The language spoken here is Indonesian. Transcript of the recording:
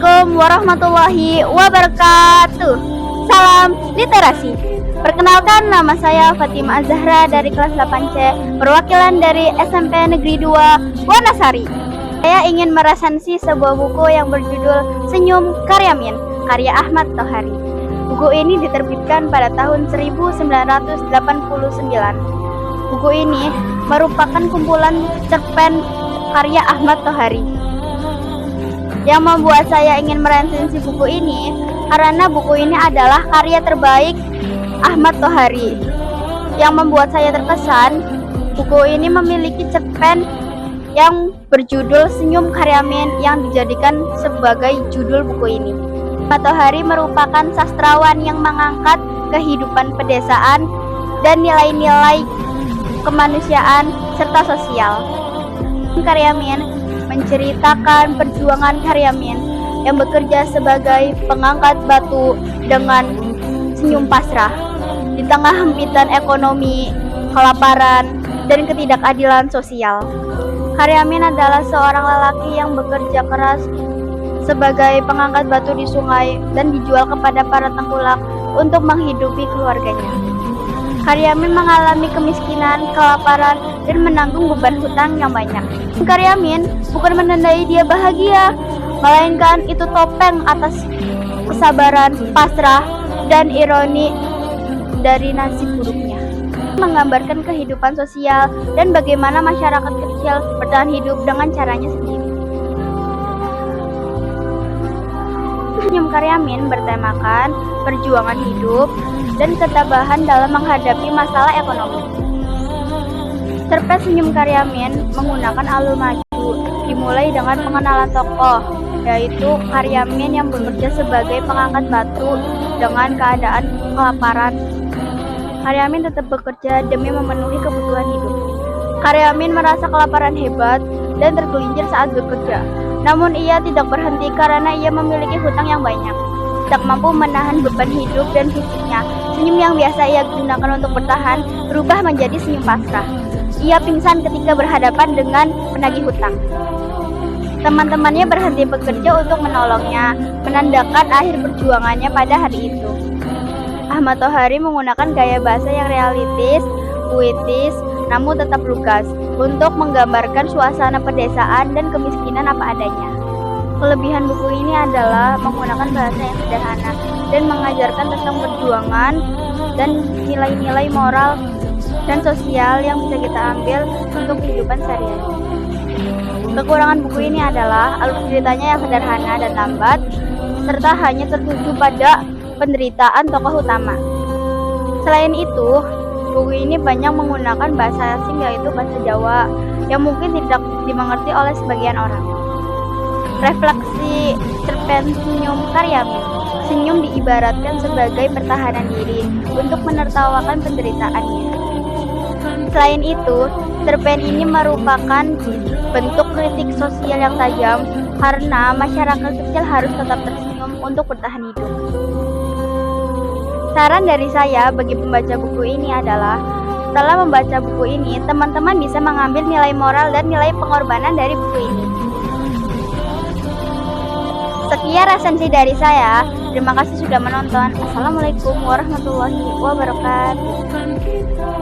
Assalamualaikum warahmatullahi wabarakatuh. Salam literasi. Perkenalkan, nama saya Fatima Azahra dari kelas 8C, perwakilan dari SMP Negeri 2 Wanasari. Saya ingin meresensi sebuah buku yang berjudul Senyum Karyamin, karya Ahmad Tohari. Buku ini diterbitkan pada tahun 1989. Buku ini merupakan kumpulan cerpen karya Ahmad Tohari. Yang membuat saya ingin meresensi buku ini karena buku ini adalah karya terbaik Ahmad Tohari. Yang membuat saya terkesan, buku ini memiliki cerpen yang berjudul Senyum Karyamin yang dijadikan sebagai judul buku ini. Ahmad Tohari merupakan sastrawan yang mengangkat kehidupan pedesaan dan nilai-nilai kemanusiaan serta sosial. Karyamin menceritakan perjuangan Karyamin yang bekerja sebagai pengangkat batu dengan senyum pasrah di tengah hempitan ekonomi, kelaparan, dan ketidakadilan sosial. Karyamin adalah seorang lelaki yang bekerja keras sebagai pengangkat batu di sungai dan dijual kepada para tengkulak untuk menghidupi keluarganya. Karyamin mengalami kemiskinan, kelaparan, dan menanggung beban hutang yang banyak. Karyamin bukan menandai dia bahagia, melainkan itu topeng atas kesabaran, pasrah, dan ironi dari nasib buruknya. Menggambarkan kehidupan sosial dan bagaimana masyarakat kecil bertahan hidup dengan caranya sendiri. Senyum Karyamin bertemakan perjuangan hidup dan ketabahan dalam menghadapi masalah ekonomi. Cerpen Senyum Karyamin menggunakan alur maju, dimulai dengan pengenalan tokoh, yaitu Karyamin yang bekerja sebagai pengangkat batu dengan keadaan kelaparan. Karyamin tetap bekerja demi memenuhi kebutuhan hidup. Karyamin merasa kelaparan hebat dan tergelincir saat bekerja. Namun ia tidak berhenti karena ia memiliki hutang yang banyak. Tak mampu menahan beban hidup dan fisiknya. Senyum yang biasa ia gunakan untuk bertahan berubah menjadi senyum pasrah. Ia pingsan ketika berhadapan dengan penagih hutang. Teman-temannya berhenti bekerja untuk menolongnya, menandakan akhir perjuangannya pada hari itu. Ahmad Tohari menggunakan gaya bahasa yang realistis, puitis, namun tetap lugas untuk menggambarkan suasana pedesaan dan kemiskinan apa adanya. Kelebihan buku ini adalah menggunakan bahasa yang sederhana dan mengajarkan tentang perjuangan dan nilai-nilai moral dan sosial yang bisa kita ambil untuk kehidupan sehari-hari. Kekurangan buku ini adalah alur ceritanya yang sederhana dan lambat, serta hanya tertuju pada penderitaan tokoh utama. Selain itu, buku ini banyak menggunakan bahasa asing, yaitu bahasa Jawa, yang mungkin tidak dimengerti oleh sebagian orang. Refleksi cerpen Senyum Karyamin. Senyum diibaratkan sebagai pertahanan diri untuk menertawakan penderitaannya. Selain itu, cerpen ini merupakan bentuk kritik sosial yang tajam karena masyarakat kecil harus tetap tersenyum untuk bertahan hidup. Saran dari saya bagi pembaca buku ini adalah, setelah membaca buku ini, teman-teman bisa mengambil nilai moral dan nilai pengorbanan dari buku ini. Sekian resensi dari saya. Terima kasih sudah menonton. Assalamualaikum warahmatullahi wabarakatuh.